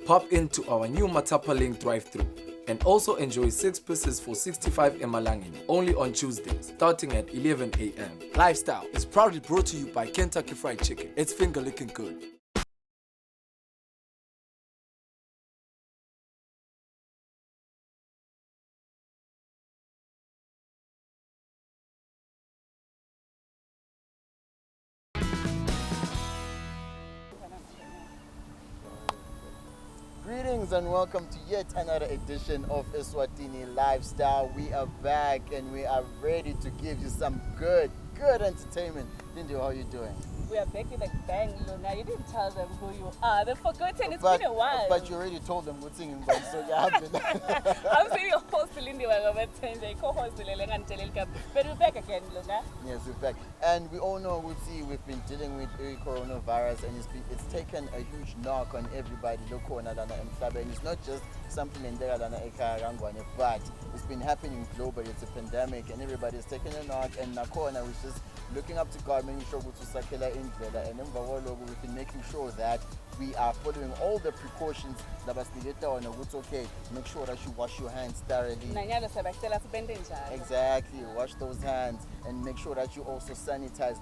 Pop into our new Matapa Link drive-thru and also enjoy 6 pieces for 65 emalangeni only on Tuesdays, starting at 11 a.m. Lifestyle is proudly brought to you by Kentucky Fried Chicken. It's finger licking good. Greetings and welcome to yet another edition of Eswatini Lifestyle. We are back and we are ready to give you some good entertainment. Lindy, how are you doing? We are back with a bang, Luna. You didn't tell them who you are. They've forgotten. It's been a while. But you already told them what's singing, but so you have been. I'm saying your host, Lindy, co-host, but we're back again, Luna. Yes, we're back. And we all know, we've been dealing with coronavirus and it's taken a huge knock on everybody. And it's not just something in there, but it's been happening globally. It's a pandemic and everybody's taking a knock. And Nakona was just looking up to God, making sure and then we've been making sure that we are following all the precautions that was on what's okay. Make sure that you wash your hands thoroughly. Exactly, wash those hands and make sure that you also sanitize.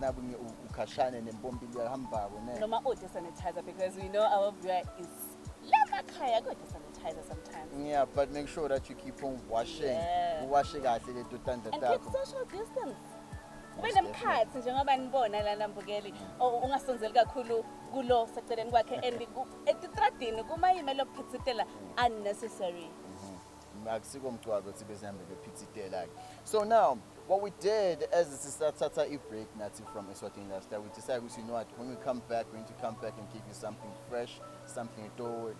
Sanitizer, because we know our viewer is sanitizer sometimes. Yeah, but make sure that you keep on washing. And keep social distance. Benemkhathi njengoba nibona lana mbukeli ungasonzeli kakhulu kulo seceleni kwakhe and etitradini kuma email okuphithitela unnecessary. So now, what we did as a break from Eswatini Lifestyle, we decided, you know what, when we come back, we're going to come back and give you something fresh, something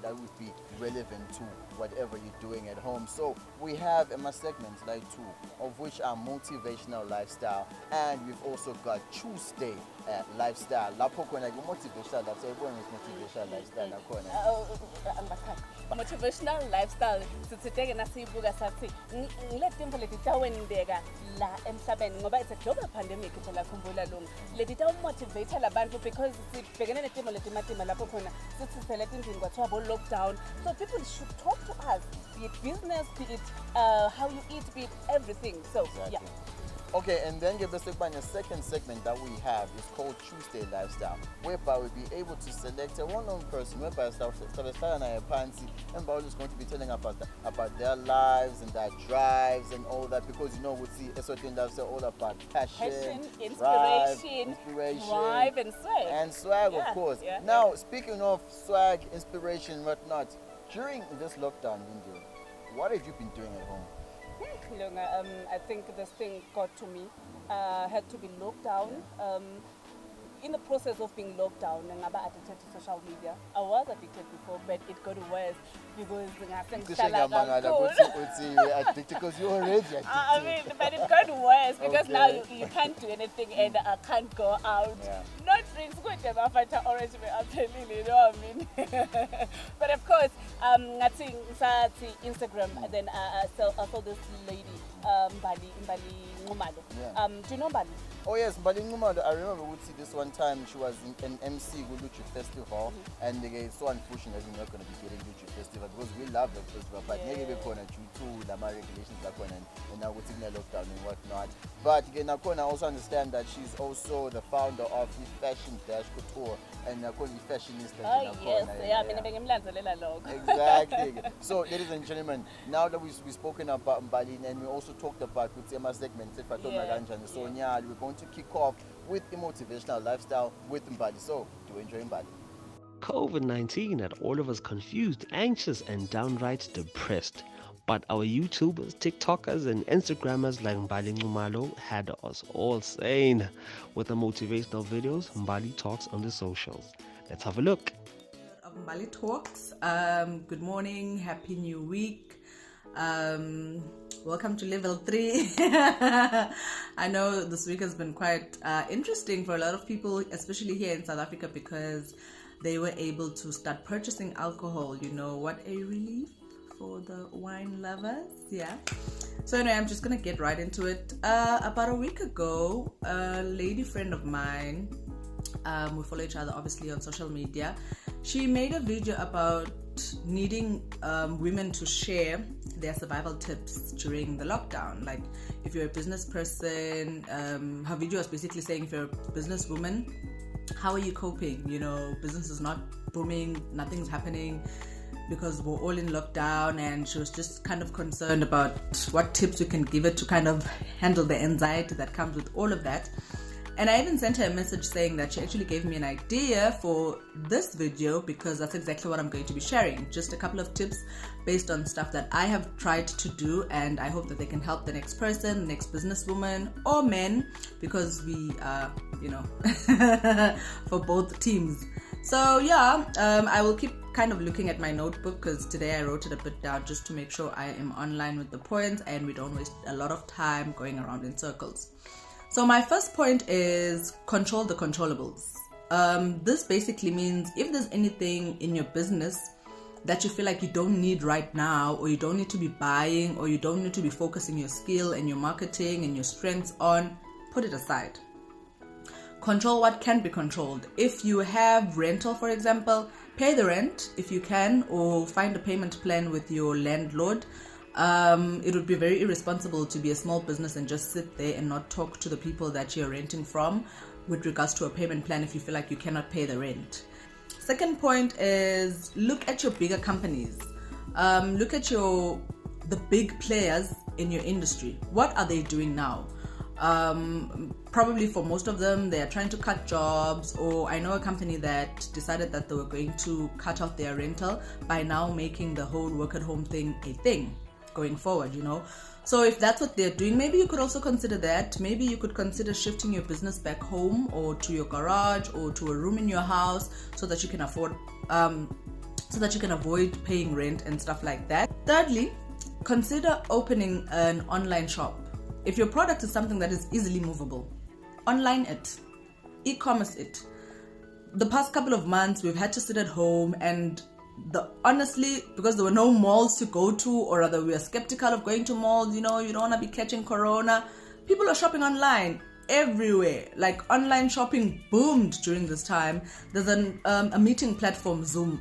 that would be relevant to whatever you're doing at home. So we have segments like 2, of which are motivational lifestyle, and we've also got Tuesday lifestyle. Motivational lifestyle. So today nasibuka sathi ngiletimpo letitawendeka la emhlabeni ngoba it's a global pandemic phela khumbula lunga letitaw motivate labantu because sibhekene netimo letimatima lapho khona sithi select endlini kwathiwa bo lockdown, so people should talk to us, be it business, be it how you eat, be it everything. So exactly. Yeah. Okay, and then the second segment that we have is called Tuesday Lifestyle, whereby we'll be able to select a one-known person, whereby and Paul is going to be telling about their lives and their drives and all that, because you know we see Eswatini Lifestyle all about passion, inspiration, drive, and swag. Of course. Yeah, now, speaking of swag, inspiration, whatnot, during this lockdown window, what have you been doing at home? I think this thing got to me. Had to be locked down. In the process of being locked down, I got addicted to social media. I was addicted before, but it got worse because addicted because you're already addicted. I mean, but it got worse because now you can't do anything and I can't go out. Yeah. Not drinks, good orange, you know what I mean? But of course, I think Instagram, and then I saw this lady, Mbali Ngumalo. Yeah. Do you know Mbali? Oh yes, Mbali Ngumalo. I remember we see this one time. She was in an MC with Luchu Festival, and it's so unfortunate that we're not going to be getting Luchu Festival because we love the festival, but maybe we're going to the regulations and now we're taking a lockdown and whatnot. But again, I also understand that she's also the founder of the Fashion Dash Couture and fashionista. Oh yes, yeah. Exactly. So, ladies and gentlemen, now that we've spoken about Mbali and we also talked about Kutsema segment, so yeah, we're going to kick off with the motivational lifestyle with Mbali. So, do enjoy Mbali. COVID-19 had all of us confused, anxious, and downright depressed. But our YouTubers, TikTokers, and Instagrammers like Mbali Ngumalo had us all sane. With the motivational videos, Mbali talks on the socials. Let's have a look. Mbali Talks. Good morning, happy new week. Welcome to level 3. I know this week has been quite interesting for a lot of people, especially here in South Africa, because they were able to start purchasing alcohol. You know, what a relief for the wine lovers. Yeah. So anyway, I'm just gonna get right into it. About a week ago, a lady friend of mine, we follow each other obviously on social media, she made a video about needing women to share their survival tips during the lockdown. Like, if you're a business person, her video is basically saying, if you're a businesswoman, how are you coping? You know, business is not booming, nothing's happening because we're all in lockdown, and she was just kind of concerned about what tips we can give her to kind of handle the anxiety that comes with all of that. And I even sent her a message saying that she actually gave me an idea for this video, because that's exactly what I'm going to be sharing. Just a couple of tips based on stuff that I have tried to do, and I hope that they can help the next person, the next businesswoman or men, because we are, you know, for both teams. So yeah, I will keep kind of looking at my notebook, because today I wrote it a bit down just to make sure I am online with the points and we don't waste a lot of time going around in circles. So my first point is control the controllables. This basically means if there's anything in your business that you feel like you don't need right now, or you don't need to be buying, or you don't need to be focusing your skill and your marketing and your strengths on, put it aside. Control what can be controlled. If you have rental, for example, pay the rent if you can, or find a payment plan with your landlord. It would be very irresponsible to be a small business and just sit there and not talk to the people that you're renting from with regards to a payment plan if you feel like you cannot pay the rent. Second point is look at your bigger companies. Look at the big players in your industry. What are they doing now? Probably for most of them, they are trying to cut jobs, or I know a company that decided that they were going to cut off their rental by now making the whole work at home thing a thing going forward, you know. So if that's what they're doing, maybe you could also consider that. Maybe you could consider shifting your business back home, or to your garage, or to a room in your house, so that you can afford so that you can avoid paying rent and stuff like that. Thirdly, consider opening an online shop. If your product is something that is easily movable, online it, e-commerce it. The past couple of months we've had to sit at home, and honestly, because there were no malls to go to, or rather we are skeptical of going to malls, you know, you don't want to be catching corona. People are shopping online everywhere. Like, online shopping boomed during this time. There's a meeting platform, Zoom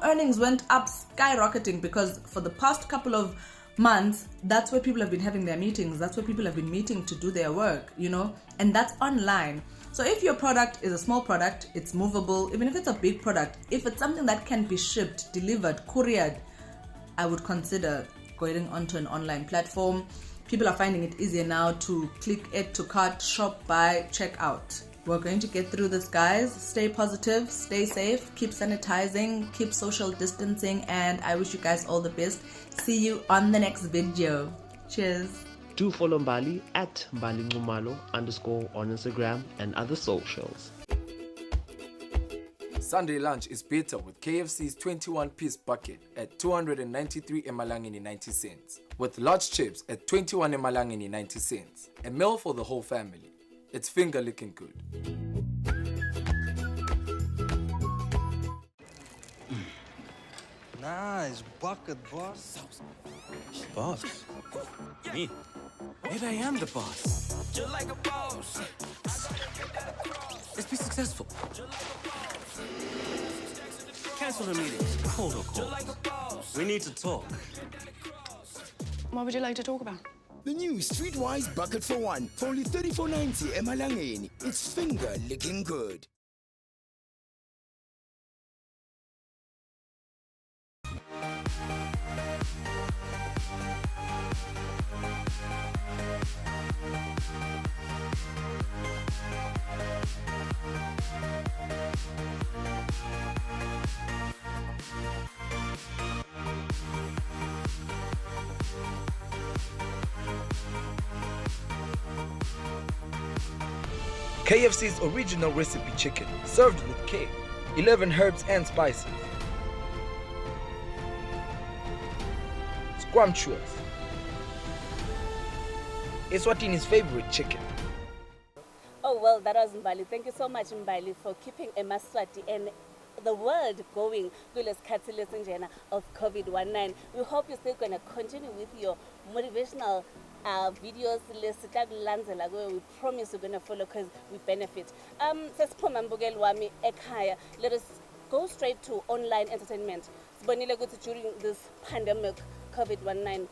earnings went up skyrocketing, because for the past couple of months, that's where people have been having their meetings, that's where people have been meeting to do their work, you know, and that's online. So if your product is a small product, it's movable. Even if it's a big product, if it's something that can be shipped, delivered, couriered, I would consider going onto an online platform. People are finding it easier now to click add to cart, shop, buy, check out. We're going to get through this, guys. Stay positive, stay safe, keep sanitizing, keep social distancing, and I wish you guys all the best. See you on the next video. Cheers. Do follow Mbali at _on Instagram and other socials. Sunday lunch is better with KFC's 21-piece bucket at 293 emalangeni 90 cents, with large chips at 21 emalangeni 90 cents. A meal for the whole family. It's finger licking good. Nice bucket, boss. Boss? Me? Maybe I am the boss. Just like a boss. Let's be successful. Cancel the meeting. Hold a call. We need to talk. What would you like to talk about? The new Streetwise Bucket for One for only 34.90 emalangeni. It's finger licking good. KFC's original recipe chicken, served with K, 11 herbs and spices. Scrumptious. Eswatini's favorite chicken. Oh, well, that was Mbali. Thank you so much, Mbali, for keeping Emaswati and the world going of COVID-19. We hope you're still going to continue with your motivational videos. We promise we're going to follow because we benefit. Let us go straight to online entertainment. sibonile ukuthi during this pandemic COVID-19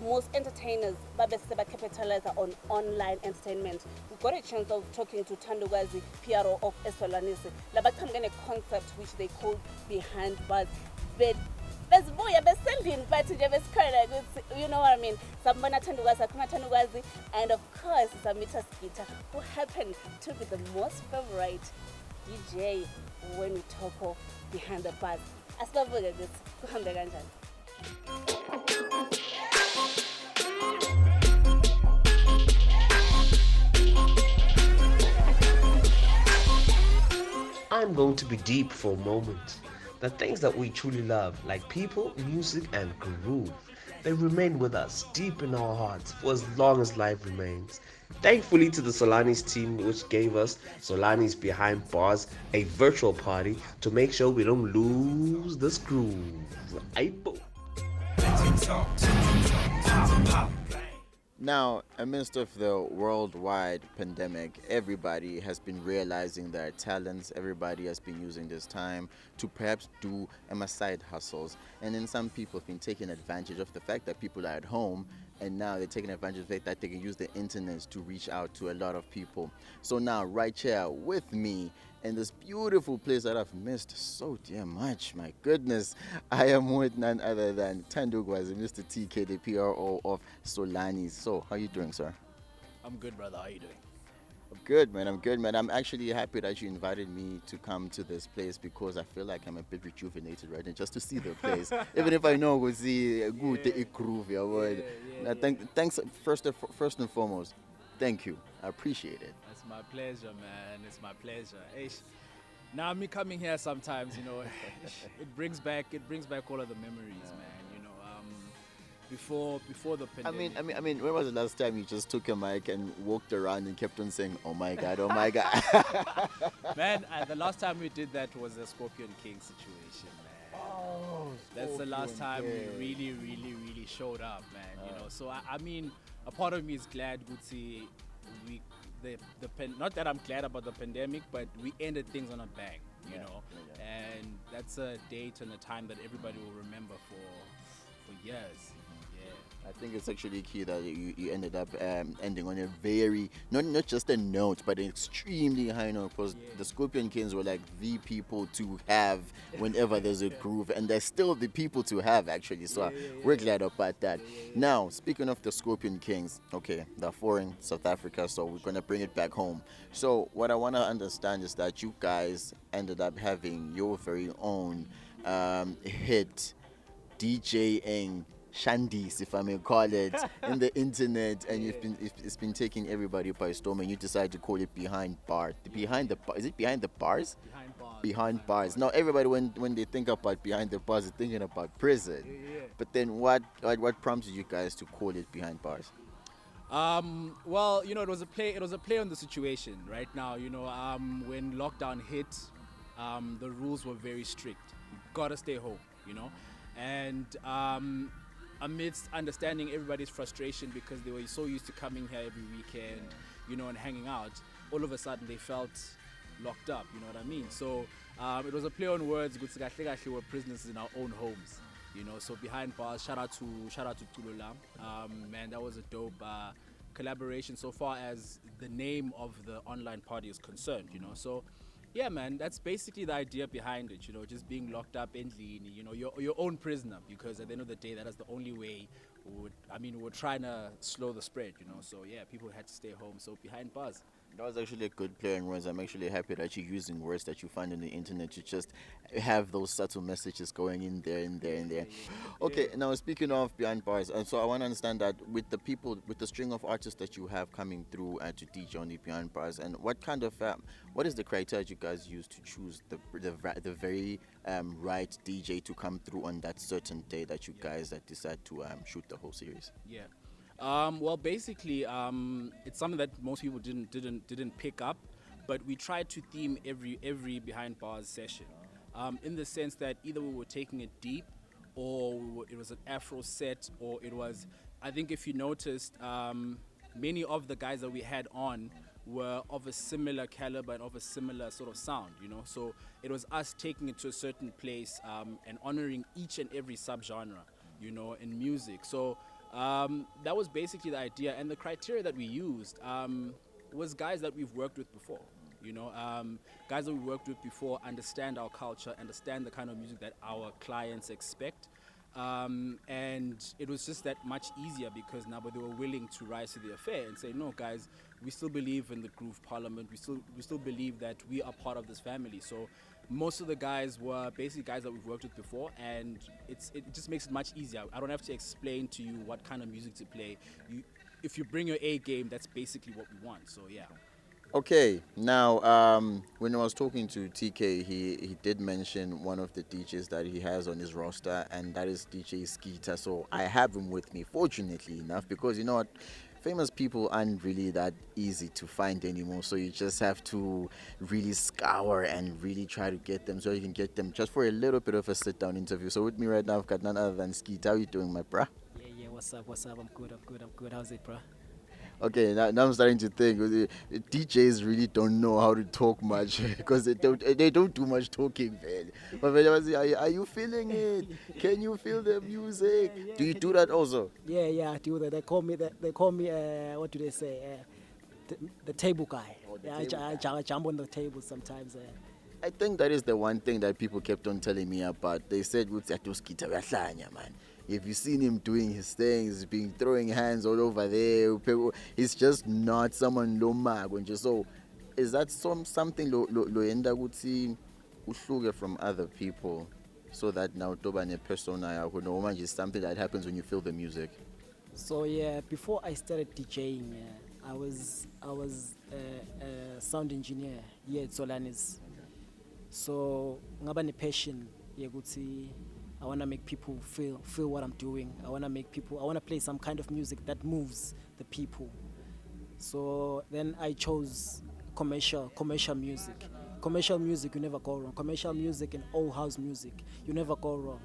most entertainers babeseba capitalize on online entertainment. We got a chance of talking to Thandukazi, PRO of Eswatini. Labathambene concept which they call behind bars. But besibuya besendini bathi nje besikhala ukuthi you know what I mean. Sabona Thandukazi, and of course Samita Skita, who happened to be the most favorite DJ when we talk of behind the bars. Asibabuke ukuthi kuhambe kanjani. I'm going to be deep for a moment. The things that we truly love, like people, music, and groove, they remain with us deep in our hearts for as long as life remains. Thankfully to the Solani's team, which gave us Solani's Behind Bars, a virtual party to make sure we don't lose this groove. Aibo. Now, amidst of the worldwide pandemic, everybody has been realizing their talents. Everybody has been using this time to perhaps do side hustles. And then some people have been taking advantage of the fact that people are at home, and now they're taking advantage of the fact that they can use the internet to reach out to a lot of people. So now, right here with me in this beautiful place that I've missed so damn much, my goodness, I am with none other than Thandukazi, Mr. TK, the PRO of Solani. So, how you doing, sir? I'm good, brother. How you doing? I'm good, man. I'm good, man. I'm actually happy that you invited me to come to this place because I feel like I'm a bit rejuvenated right now just to see the place. Even if I know we'll see a good groove, yeah. Thanks first and foremost. Thank you. I appreciate it. It's my pleasure, man. It's my pleasure. Now me coming here sometimes, you know, it brings back all of the memories, man. You know, before the pandemic. I mean, when was the last time you just took a mic and walked around and kept on saying, "Oh my God, oh my God"? Man, the last time we did that was a Scorpion King situation, man. Oh, that's the last time we really showed up, man. You know, so I mean, a part of me is glad, Gucci. Not that I'm glad about the pandemic, but we ended things on a bang, you know, and that's a date and a time that everybody will remember for years. I think it's actually key that you ended up ending on a very, not just a note, but an extremely high note, because the Scorpion Kings were like the people to have whenever there's a groove, and they're still the people to have, actually, so we're glad about that. Now, speaking of the Scorpion Kings, okay, they're foreign, South Africa, so we're going to bring it back home. So what I want to understand is that you guys ended up having your very own hit DJing Shandis, if I may call it, in the internet, and it's been taking everybody by storm, and you decide to call it Behind Bars. Is it Behind the Bars? Behind Bars. Now everybody, when they think about Behind the Bars, they're thinking about prison. But then what prompted you guys to call it Behind Bars? Well, you know, it was a play on the situation. Right now, you know, when lockdown hit, the rules were very strict. You gotta stay home, you know, and amidst understanding everybody's frustration because they were so used to coming here every weekend, you know, and hanging out, all of a sudden they felt locked up, you know what I mean? So it was a play on words. We're prisoners in our own homes, you know. So Behind Bars, shout out to Tulula, man, that was a dope collaboration so far as the name of the online party is concerned, you know. So yeah, man, that's basically the idea behind it, you know, just being locked up endlessly, you know, your own prisoner, because at the end of the day, that is the only way we're trying to slow the spread, you know, so yeah, people had to stay home, so Behind Bars. That was actually a good play on words. I'm actually happy that you're using words that you find on the internet to just have those subtle messages going in there. Okay, now speaking of Behind Bars, and so I want to understand that with the string of artists that you have coming through to DJ on the Behind Bars, and what is the criteria you guys use to choose the very right DJ to come through on that certain day that you guys decide to shoot the whole series? Yeah. Well, basically, it's something that most people didn't pick up, but we tried to theme every Behind Bars session, in the sense that either we were taking it deep, or it was an Afro set, or it was. I think if you noticed, many of the guys that we had on were of a similar caliber and of a similar sort of sound, you know. So it was us taking it to a certain place and honoring each and every subgenre, you know, in music. So that was basically the idea, and the criteria that we used was guys that we've worked with before. You know, guys that we worked with before understand our culture, understand the kind of music that our clients expect. And it was just that much easier because now they were willing to rise to the affair and say, no, guys, we still believe in the Groove Parliament. We still believe that we are part of this family. So most of the guys were basically guys that we've worked with before, and it just makes it much easier. I don't have to explain to you what kind of music to play. If you bring your A game, that's basically what we want. So yeah. Okay, now when I was talking to TK, he did mention one of the DJs that he has on his roster, and that is DJ Skeeter. So I have him with me, fortunately enough, because you know what, famous people aren't really that easy to find anymore. So you just have to really scour and really try to get them, so you can get them just for a little bit of a sit-down interview. So with me right now, I've got none other than Skeeter. How you doing, my bruh? Yeah, what's up? I'm good. How's it, bro? Okay, now I'm starting to think DJs really don't know how to talk much because they don't do much talking, man. But when I was, are you feeling it? Can you feel the music? Do you do that also? Yeah, I do that. They call me, what do they say? The table guy. Oh, the Yeah, table I jump on the table sometimes. I think that is the one thing that people kept on telling me about. They said, man. If you've seen him doing his things, being throwing hands all over there, he's just not someone lo mago. So, is that something lo enda ukuthi uhluke from other people, so that now toba ne persona yakho no manje is something that happens when you feel the music? So yeah, before I started DJing, I was a sound engineer here at Solanis. So ngaba ne passion yekuthi I want to make people feel what I'm doing. I want to play some kind of music that moves the people. So then I chose commercial music. Commercial music, you never go wrong. Commercial music and old house music, you never go wrong.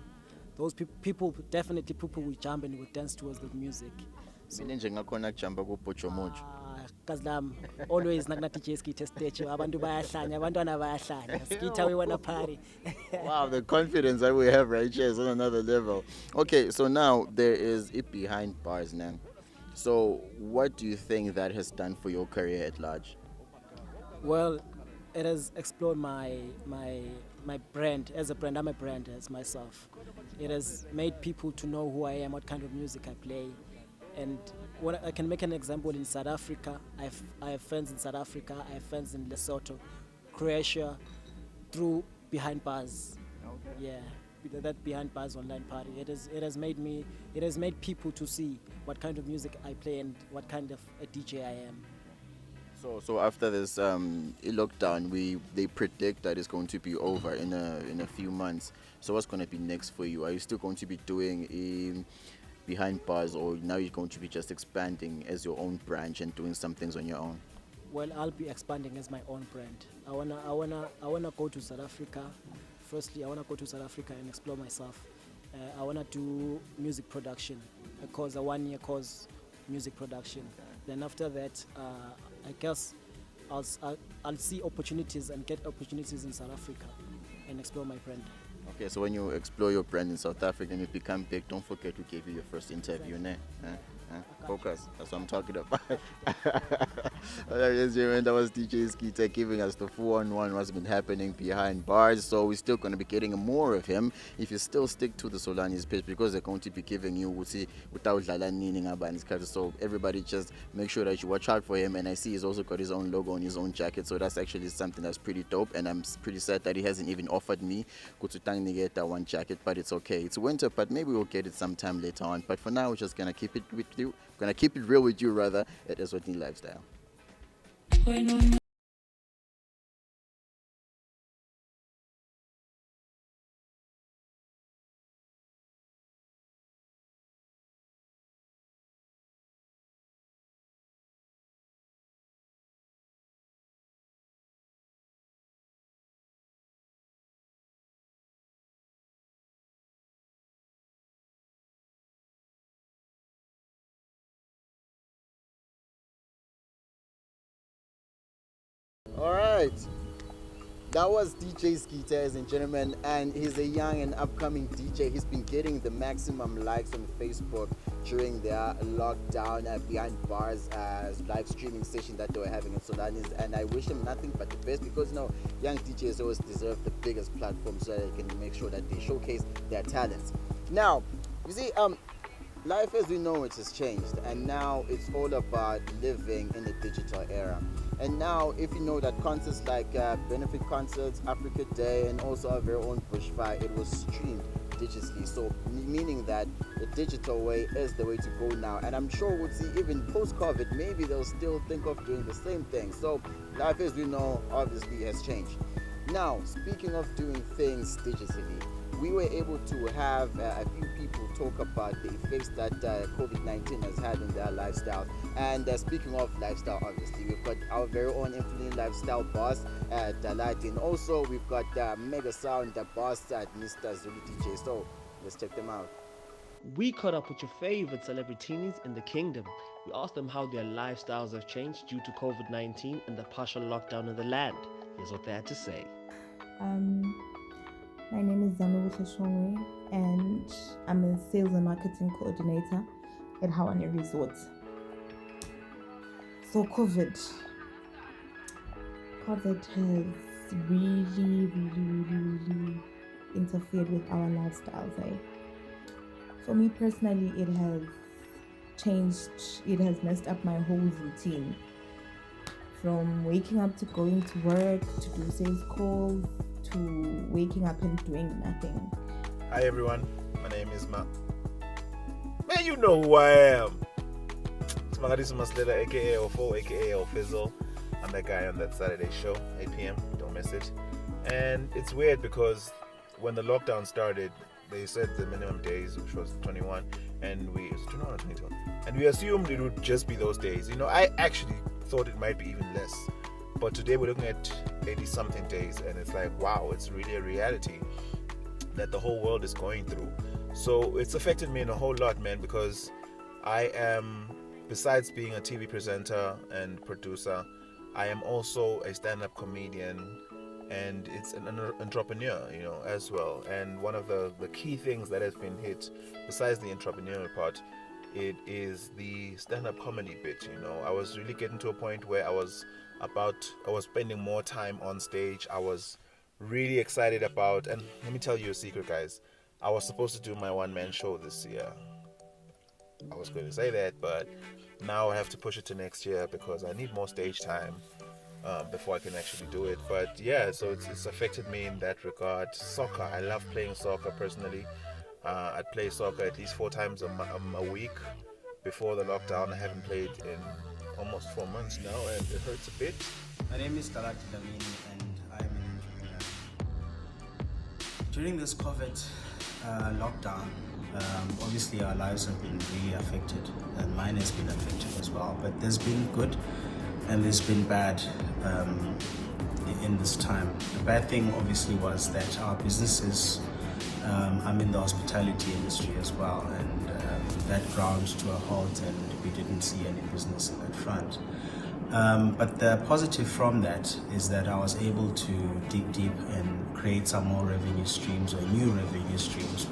Those people will jump and will dance towards the music. So, Mina nje ngakhona kujamba kuBojo Mojo. kazi lami always nakuna DJ Skeeter stage abantu bayahlanya abantwana bayahlanya Skeeter we wanna party. Wow, the confidence that we have right here is on another level. Okay, so now there is it behind bars now. So what do you think that has done for your career at large? Well, it has explored my brand as a brand. I'm a brand as myself. It has made people to know who I am, what kind of music I play. And what I can make an example in South Africa. I have friends in South Africa. I have friends in Lesotho, Croatia, through Behind Bars. Okay. Yeah, that Behind Bars online party. It has made people to see what kind of music I play and what kind of a DJ I am. So after this lockdown, they predict that it's going to be over in a few months. So what's going to be next for you? Are you still going to be doing Behind Bars, or now you're going to be just expanding as your own branch and doing some things on your own? Well, I'll be expanding as my own brand. I wanna go to South Africa. Firstly, I wanna go to South Africa and explore myself. I wanna do music production, a 1-year course, music production. Then after that, I guess I'll see opportunities and get opportunities in South Africa and explore my brand. Okay, so when you explore your brand in South Africa and you become big, don't forget to give you your first interview. Exactly. Focus, that's what I'm talking about. Ladies and gentlemen, that was DJ Skeeter giving us the 4-on-1 what's been happening behind bars. So we're still going to be getting more of him if you still stick to the Solani's page, because they're going to be giving you without so everybody just make sure that you watch out for him. And I see he's also got his own logo on his own jacket, so that's actually something that's pretty dope. And I'm pretty sad that he hasn't even offered me that one jacket, but it's okay. It's winter, but maybe we'll get it sometime later on. But for now, we're just gonna keep it with you. Gonna keep it real with you, rather. At Eswatini Lifestyle. right. That was DJ Skeeter, ladies and gentlemen, and he's a young and upcoming DJ. He's been getting the maximum likes on Facebook during their lockdown behind bars live streaming session that they were having in Solanis, and I wish him nothing but the best, because young DJs always deserve the biggest platform so that they can make sure that they showcase their talents. Now, you see, life as we know it has changed, and now it's all about living in the digital era. And now, if you know that concerts like benefit concerts, Africa Day, and also our very own Bushfire, it was streamed digitally. So, meaning that the digital way is the way to go now. And I'm sure we'll see even post-COVID, maybe they'll still think of doing the same thing. So, life as we know obviously has changed. Now, speaking of doing things digitally, we were able to have a few people talk about the effects that COVID-19 has had in their lifestyle. And speaking of lifestyle, obviously, we've got our very own influential lifestyle boss, Dalati, and also we've got Mega Sound boss, Mr. Zulu DJ. So let's check them out. We caught up with your favorite celebrities in the kingdom. We asked them how their lifestyles have changed due to COVID-19 and the partial lockdown of the land. Here's what they had to say. My name is Zanu Shongwe, and I'm a sales and marketing coordinator at Hawane Resort. So COVID has really interfered with our lifestyles. For me personally, it has changed, it has messed up my whole routine. From waking up to going to work, to do sales calls, to waking up and doing nothing. Hi everyone, my name is Ma. Man, you know who I am. It's Magadis Masleda, aka Ofo, aka Ofizzle. I'm that guy on that Saturday show, 8 p.m. Don't miss it. And it's weird because when the lockdown started, they said the minimum days, which was 21, and we 21 or 22, and we assumed it would just be those days. I actually thought it might be even less. But today we're looking at 80-something days, and it's like, wow, it's really a reality that the whole world is going through. So it's affected me in a whole lot, man, because I am, besides being a TV presenter and producer, I am also a stand-up comedian, and it's an entrepreneur, as well. And one of the key things that has been hit, besides the entrepreneurial part, it is the stand-up comedy bit. I was really getting to a point where I was spending more time on stage. I was really excited about, and let me tell you a secret, guys. I was supposed to do my one-man show this year. I was going to say that, but now I have to push it to next year because I need more stage time before I can actually do it. But yeah, so it's affected me in that regard. Soccer, I love playing soccer personally. I'd play soccer at least 4 times a week. Before the lockdown, I haven't played in almost 4 months now, and it hurts a bit. My name is Dalati Damini, and I'm an entrepreneur. During this COVID lockdown, obviously our lives have been really affected, and mine has been affected as well. But there's been good and there's been bad in this time. The bad thing obviously was that our businesses, I'm in the hospitality industry as well, and that ground to a halt, and we didn't see any business in that front. But the positive from that is that I was able to dig deep and create some more revenue streams, or new revenue streams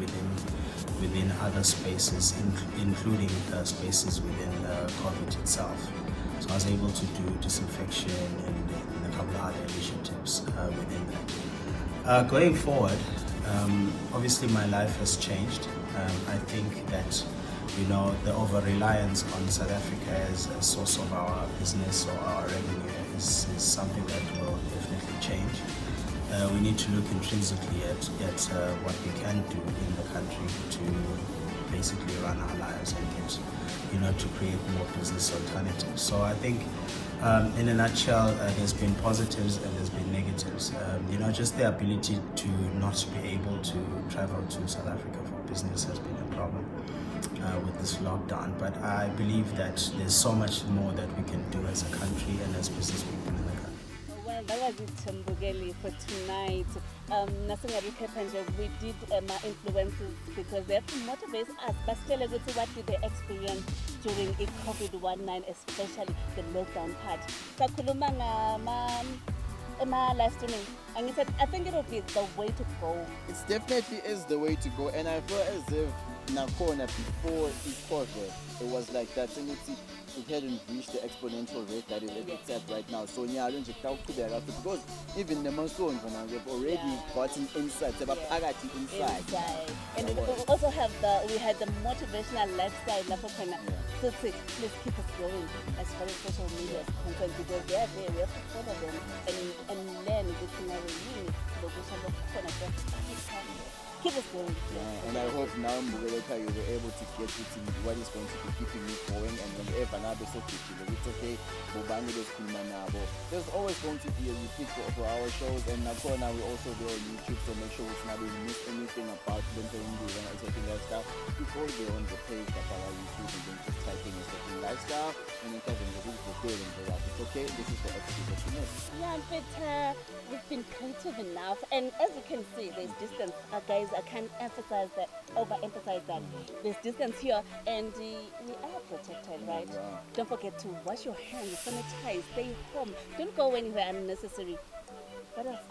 within other spaces, including spaces within COVID itself. So I was able to do disinfection and a couple of other initiatives within that. Going forward, obviously my life has changed. I think that the over-reliance on South Africa as a source of our business or our revenue is something that will definitely change. We need to look intrinsically at what we can do in the country to basically run our lives and get, to create more business alternatives. So I think, in a nutshell, there's been positives and there's been negatives. Just the ability to not be able to travel to South Africa for business has been a problem with this lockdown. But I believe that there's so much more that we can do as a country and as business people in the country. Well, that was it, Mbugeli, for tonight. We did my influences because they have to motivate us. But still, what did they experience during COVID-19, especially the lockdown part? Sakhuluma live streaming. And he said, I think it would be the way to go. It definitely is the way to go, and I feel as if Nakona before COVID, it was like that thing. It hadn't reached the exponential rate that it's at right now. So yeah, I don't just talk to the because even the Mason they've already gotten insights about Pagati inside. And we also have we had the motivational lifestyle so please keep us going as far as social media is concerned, because they are there, we have to follow them and learn this scenario. Keep us going. Yeah, and I hope now Mbugeleka you'll be able to get it in what is going to be keeping me going, and whenever now it's okay, there's always going to be a repeat for our shows, and now we also go on YouTube, so make sure it's not we miss anything about a certain lifestyle before you go on the page of our YouTube and then just type in a certain lifestyle and then type in the video and go out. It's okay, this is the episode that you missed. Yeah, but we've been creative enough, and as you can see, there's distance. Guys, I can't overemphasize that. There's distance here, and we are protected, right? Yeah. Don't forget to wash your hands, sanitize, stay home. Don't go anywhere unnecessary. What else?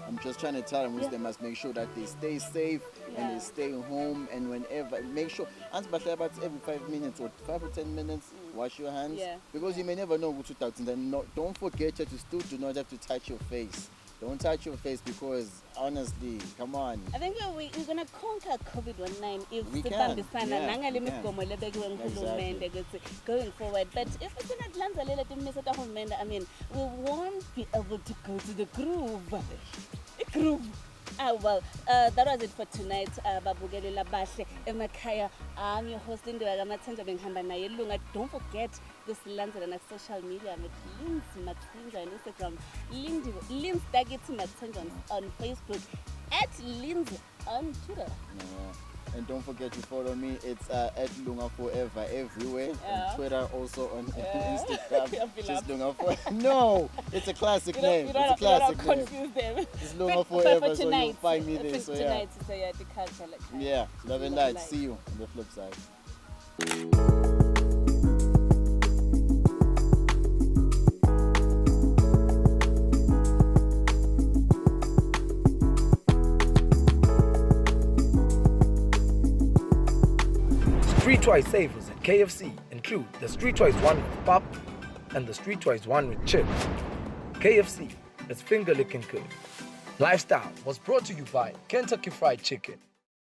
I'm just trying to tell them they must make sure that they stay safe and they stay home, and whenever make sure every 5 minutes or 5 or 10 minutes wash your hands, because you may never know what to touch. And then don't forget that you still do not have to touch your face. Don't touch your face, because honestly, come on. I think we're gonna conquer COVID-19 if we can. Going forward. But if it's not, I mean, we won't be able to go to the groove. Well, that was it for tonight. Babugeli Labahle Emakaya. I'm your host Lindy Wagamatsenja Benghamba na Yelunga. Don't forget this lands on social media with Lindsay Matsenja on Instagram, Lindsay Dagiti Matsenja on Facebook, at Lindsay on Twitter. And don't forget to follow me. It's at Lunga Forever everywhere. On Twitter, also on Instagram. Just Lunga Forever. No, it's a classic name. It's a classic name. It's Lunga Forever, so you'll find me there. So yeah. Yeah, love and light. See you on the flip side. Streetwise savers at KFC include the Streetwise one with pop and the Streetwise one with chips. KFC is finger licking good. Lifestyle was brought to you by Kentucky Fried Chicken.